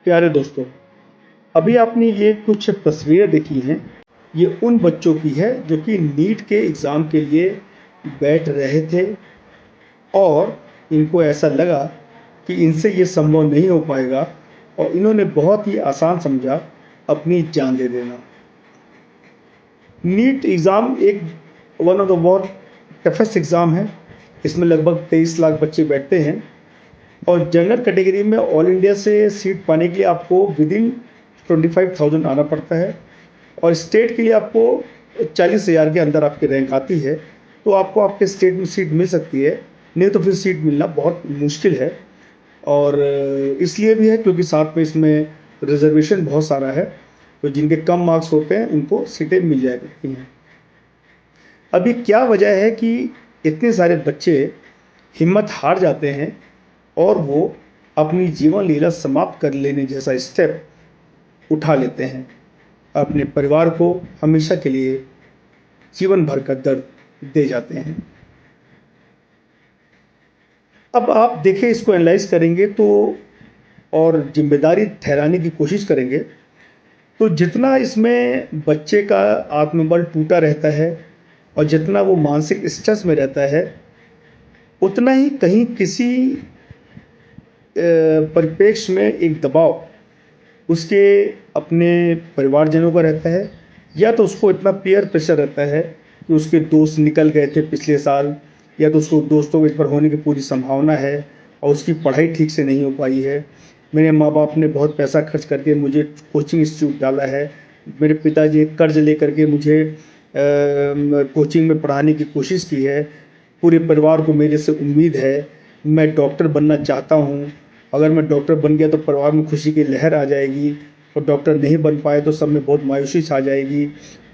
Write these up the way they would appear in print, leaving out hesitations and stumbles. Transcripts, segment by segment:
प्यारे दोस्तों, अभी आपने ये कुछ तस्वीरें देखी हैं। ये उन बच्चों की है जो कि नीट के एग्ज़ाम के लिए बैठ रहे थे और इनको ऐसा लगा कि इनसे ये संभव नहीं हो पाएगा और इन्होंने बहुत ही आसान समझा अपनी जान दे देना। नीट एग्ज़ाम एक वन ऑफ द बहुत टफेस्ट एग्ज़ाम है। इसमें लगभग 23 लाख बच्चे बैठते हैं और जनरल कैटेगरी में ऑल इंडिया से सीट पाने के लिए आपको विदिन 25,000 आना पड़ता है और स्टेट के लिए आपको 40,000 के अंदर आपकी रैंक आती है तो आपको आपके स्टेट में सीट मिल सकती है, नहीं तो फिर सीट मिलना बहुत मुश्किल है। और इसलिए भी है क्योंकि साथ में इसमें रिजर्वेशन बहुत सारा है, तो जिनके कम मार्क्स होते हैं उनको सीटें मिल जाया करती हैं। अभी क्या वजह है कि इतने सारे बच्चे हिम्मत हार जाते हैं और वो अपनी जीवन लीला समाप्त कर लेने जैसा स्टेप उठा लेते हैं, अपने परिवार को हमेशा के लिए जीवन भर का दर्द दे जाते हैं। अब आप देखें, इसको एनालाइज करेंगे तो और जिम्मेदारी ठहराने की कोशिश करेंगे तो जितना इसमें बच्चे का आत्मबल टूटा रहता है और जितना वो मानसिक स्ट्रेस में रहता है, उतना ही कहीं किसी परिप्रेक्ष्य में एक दबाव उसके अपने परिवारजनों का रहता है, या तो उसको इतना पीयर प्रेशर रहता है कि उसके दोस्त निकल गए थे पिछले साल, या तो उसको दोस्तों के पर होने की पूरी संभावना है और उसकी पढ़ाई ठीक से नहीं हो पाई है। मेरे माँ बाप ने बहुत पैसा खर्च करके मुझे कोचिंग इंस्टीट्यूट डाला है, मेरे पिताजी कर्ज लेकर के मुझे कोचिंग में पढ़ाने की कोशिश की है, पूरे परिवार को मेरे से उम्मीद है, मैं डॉक्टर बनना चाहता हूँ, अगर मैं डॉक्टर बन गया तो परिवार में खुशी की लहर आ जाएगी, और डॉक्टर नहीं बन पाए तो सब में बहुत मायूसी छा जाएगी,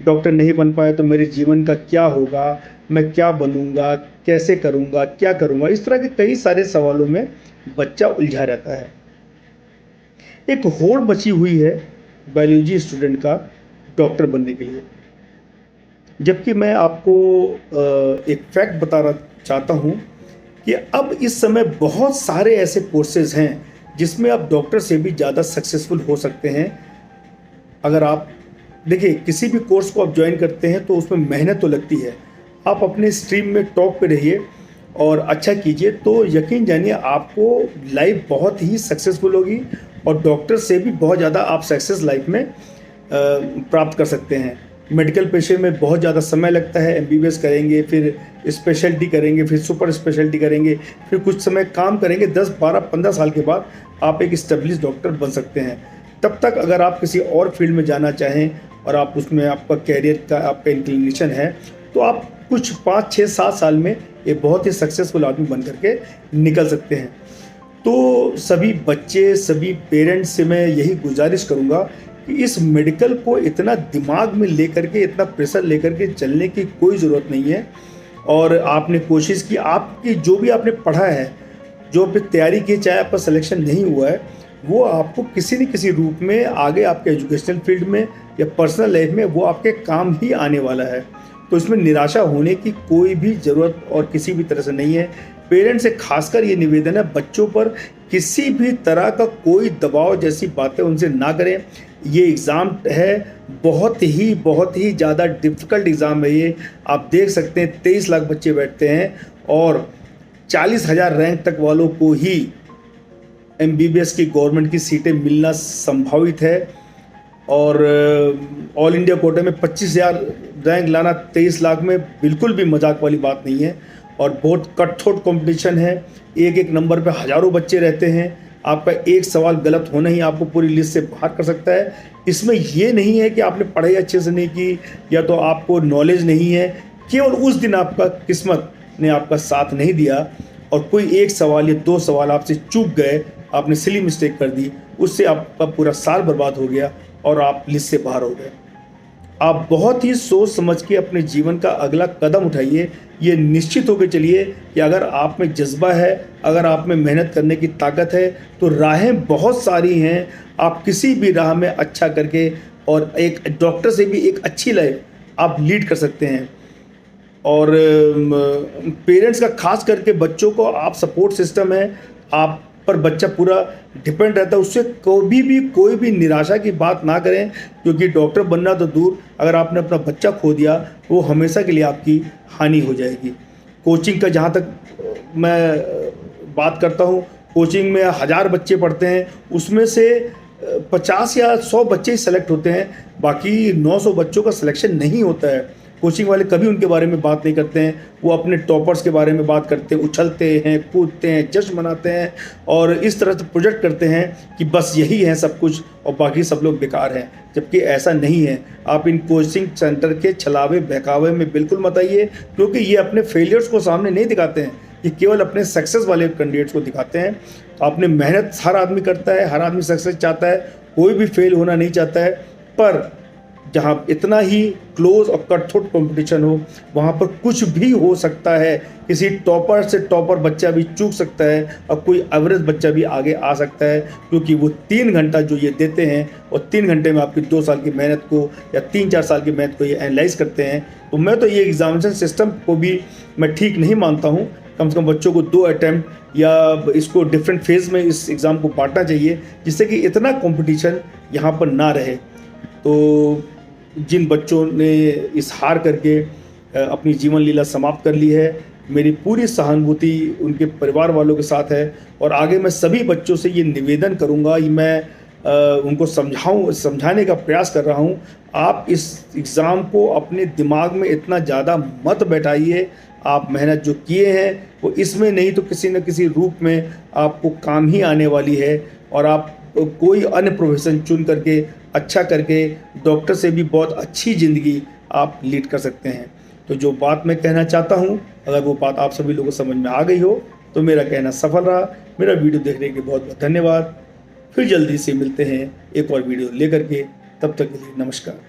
डॉक्टर नहीं बन पाए तो मेरे जीवन का क्या होगा, मैं क्या बनूंगा, कैसे करूंगा, क्या करूंगा। इस तरह के कई सारे सवालों में बच्चा उलझा रहता है। एक होड़ मची हुई है बायोलॉजी स्टूडेंट का डॉक्टर बनने के लिए, जबकि मैं आपको एक फैक्ट बताना चाहता हूँ कि अब इस समय बहुत सारे ऐसे कोर्सेज हैं जिसमें आप डॉक्टर से भी ज़्यादा सक्सेसफुल हो सकते हैं। अगर आप देखिए, किसी भी कोर्स को आप ज्वाइन करते हैं तो उसमें मेहनत तो लगती है। आप अपने स्ट्रीम में टॉप पे रहिए और अच्छा कीजिए तो यकीन जानिए आपको लाइफ बहुत ही सक्सेसफुल होगी और डॉक्टर से भी बहुत ज़्यादा आप सक्सेस लाइफ में प्राप्त कर सकते हैं। मेडिकल पेशे में बहुत ज़्यादा समय लगता है, एमबीबीएस करेंगे, फिर स्पेशलिटी करेंगे, फिर सुपर स्पेशलिटी करेंगे, फिर कुछ समय काम करेंगे, 10, 12, 15 साल के बाद आप एक स्टेब्लिश डॉक्टर बन सकते हैं। तब तक अगर आप किसी और फील्ड में जाना चाहें और आप उसमें आपका कैरियर का आपका इंक्लिनेशन है तो आप कुछ 5, 6, 7 साल में एक बहुत ही सक्सेसफुल आदमी बन करके निकल सकते हैं। तो सभी बच्चे, सभी पेरेंट्स से मैं यही गुजारिश करूँगा कि इस मेडिकल को इतना दिमाग में लेकर के, इतना प्रेशर लेकर के चलने की कोई ज़रूरत नहीं है। और आपने कोशिश की, आपकी जो भी आपने पढ़ा है, जो भी तैयारी की, चाहे आपका सिलेक्शन नहीं हुआ है, वो आपको किसी न किसी रूप में आगे आपके एजुकेशनल फील्ड में या पर्सनल लाइफ में वो आपके काम ही आने वाला है। तो इसमें निराशा होने की कोई भी ज़रूरत और किसी भी तरह से नहीं है। पेरेंट्स से खासकर ये निवेदन है, बच्चों पर किसी भी तरह का कोई दबाव जैसी बातें उनसे ना करें। ये एग्ज़ाम है बहुत ही ज़्यादा डिफ़िकल्ट एग्ज़ाम है ये। आप देख सकते हैं 23 लाख बच्चे बैठते हैं और 40,000 रैंक तक वालों को ही एमबीबीएस की गवर्नमेंट की सीटें मिलना संभावित है। और ऑल इंडिया कोटे में 25,000 रैंक लाना 23 लाख में बिल्कुल भी मजाक वाली बात नहीं है और बहुत कटथोट कंपटीशन है। एक एक नंबर पे हज़ारों बच्चे रहते हैं। आपका एक सवाल गलत होना ही आपको पूरी लिस्ट से बाहर कर सकता है। इसमें ये नहीं है कि आपने पढ़ाई अच्छे से नहीं की या तो आपको नॉलेज नहीं है, केवल उस दिन आपका किस्मत ने आपका साथ नहीं दिया और कोई एक सवाल या 2 सवाल आपसे चूक गए, आपने सिली मिस्टेक कर दी, उससे आपका पूरा साल बर्बाद हो गया और आप लिस्ट से बाहर हो गए। आप बहुत ही सोच समझ के अपने जीवन का अगला कदम उठाइए। ये निश्चित होकर चलिए कि अगर आप में जज्बा है, अगर आप में मेहनत करने की ताकत है तो राहें बहुत सारी हैं। आप किसी भी राह में अच्छा करके और एक डॉक्टर से भी एक अच्छी लाइफ आप लीड कर सकते हैं। और पेरेंट्स का खास करके बच्चों को आप सपोर्ट सिस्टम है, आप पर बच्चा पूरा डिपेंड रहता है। उससे कोई भी निराशा की बात ना करें, क्योंकि डॉक्टर बनना तो दूर, अगर आपने अपना बच्चा खो दिया वो हमेशा के लिए आपकी हानि हो जाएगी। कोचिंग का जहाँ तक मैं बात करता हूँ, कोचिंग में 1000 बच्चे पढ़ते हैं, उसमें से 50 या 100 बच्चे ही सेलेक्ट होते हैं, बाकी 900 बच्चों का सिलेक्शन नहीं होता है। कोचिंग वाले कभी उनके बारे में बात नहीं करते हैं, वो अपने टॉपर्स के बारे में बात करते हैं, उछलते हैं, कूदते हैं, जश्न मनाते हैं और इस तरह से प्रोजेक्ट करते हैं कि बस यही है सब कुछ और बाकी सब लोग बेकार हैं, जबकि ऐसा नहीं है। आप इन कोचिंग सेंटर के छलावे बहकावे में बिल्कुल मत आइए, क्योंकि ये अपने फेलियर्स को सामने नहीं दिखाते हैं, ये केवल अपने सक्सेस वाले कैंडिडेट्स को दिखाते हैं। आपने मेहनत हर आदमी करता है, हर आदमी सक्सेस चाहता है, कोई भी फेल होना नहीं चाहता है, पर जहाँ इतना ही क्लोज और कटथोट कंपटीशन हो वहाँ पर कुछ भी हो सकता है। किसी टॉपर से टॉपर बच्चा भी चूक सकता है और कोई एवरेज बच्चा भी आगे आ सकता है, क्योंकि वो 3 घंटा जो ये देते हैं और 3 घंटे में आपकी 2 साल की मेहनत को या 3-4 साल की मेहनत को ये एनालाइज करते हैं। तो मैं तो ये एग्जामिनेशन सिस्टम को भी मैं ठीक नहीं मानता हूँ। कम से कम बच्चों को 2 अटैम्प्ट या इसको डिफरेंट फेज़ में इस एग्ज़ाम को बांटना चाहिए, जिससे कि इतना कंपटीशन यहाँ पर ना रहे। तो जिन बच्चों ने इस हार करके अपनी जीवन लीला समाप्त कर ली है, मेरी पूरी सहानुभूति उनके परिवार वालों के साथ है। और आगे मैं सभी बच्चों से ये निवेदन करूँगा, ये मैं उनको समझाने का प्रयास कर रहा हूँ, आप इस एग्ज़ाम को अपने दिमाग में इतना ज़्यादा मत बैठाइए। आप मेहनत जो किए हैं वो इसमें नहीं तो किसी न किसी रूप में आपको काम ही आने वाली है, और आप कोई अन्य प्रोफेशन चुन करके अच्छा करके डॉक्टर से भी बहुत अच्छी ज़िंदगी आप लीड कर सकते हैं। तो जो बात मैं कहना चाहता हूँ, अगर वो बात आप सभी लोगों को समझ में आ गई हो तो मेरा कहना सफल रहा। मेरा वीडियो देखने के बहुत बहुत धन्यवाद। फिर जल्दी से मिलते हैं एक और वीडियो लेकर के, तब तक के लिए नमस्कार।